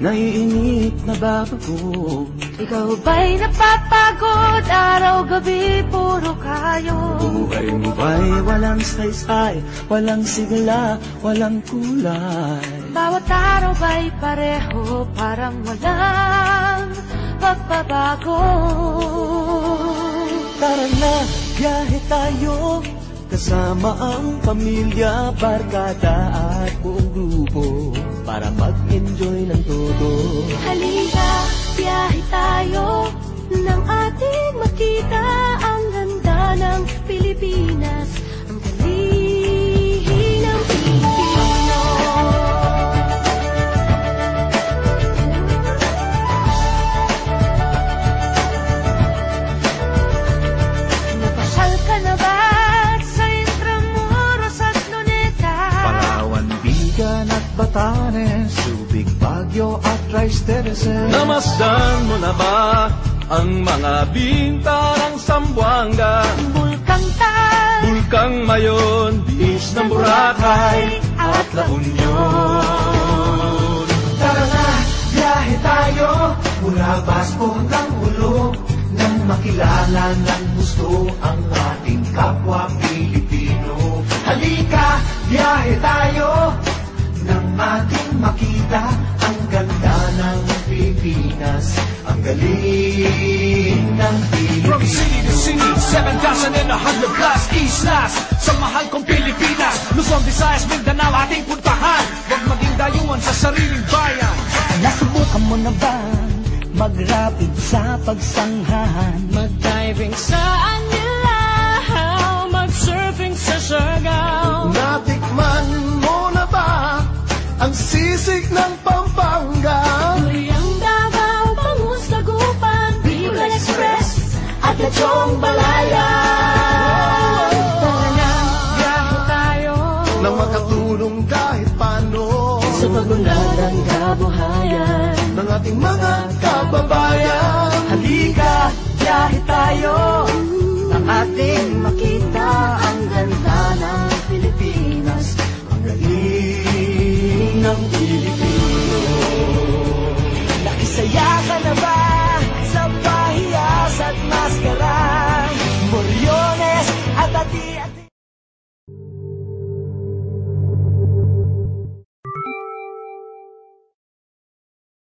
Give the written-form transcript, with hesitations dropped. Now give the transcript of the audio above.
naiinip na babago. Ikaw ba'y napapagod? Araw-gabi puro kayo. Buhay mo ba'y walang saysay, walang sigla, walang kulay? Bawat araw ba'y pareho, parang walang pagbabago? Tara na, biyahe tayo, kasama ang pamilya, barkada at buong grupo, para mag-enjoy ng todo. Halika, biyahe tayo, nang ating makita ang ganda ng Pilipinas, ang galing ng Pilipino. Napasyal ka na ba sa Intramuros at Luneta? Palawan, Bigan at Batanes, Subic, Baguio at Rice Terraces. Namasdan mo na ba ang mga bintarang Zamboanga, Bulkang Tal, Bulkang Mayon, Beach ng Boracay at La Union? Tara na, biyahe tayo, mula Basco hanggang Ulo, nang makilala ng gusto ang ating kapwa Pilipino. Halika, biyahe tayo, nang ating makita ang ganda ng Pilipinas, ang galing ng From Pilipinas. city to city, 7,100 plus East Last, sa mahal kong Pilipinas. Luzon, Visayas, Mindanao, ating puntahan. Huwag maging dayuhan sa sariling bayan. Nasubukan mo na ba mag-rapid sa pagsanghahan? mag-diving sa Anilaw, mag-surfing sa Siargao. Natikman mo na ba ang sisig ng Pampanga? Duriang Davao, Bangus, Dagupan, Bicol Express at Lechong Balaya. Tara na, biyahe tayo Nang makatulong kahit paano sa pagunlad ng kabuhayan ng ating mga kababayan. Halika, biyahe tayo, ang ating makita ang ganda ng Pilipinas, ang galing ng Pilipinas.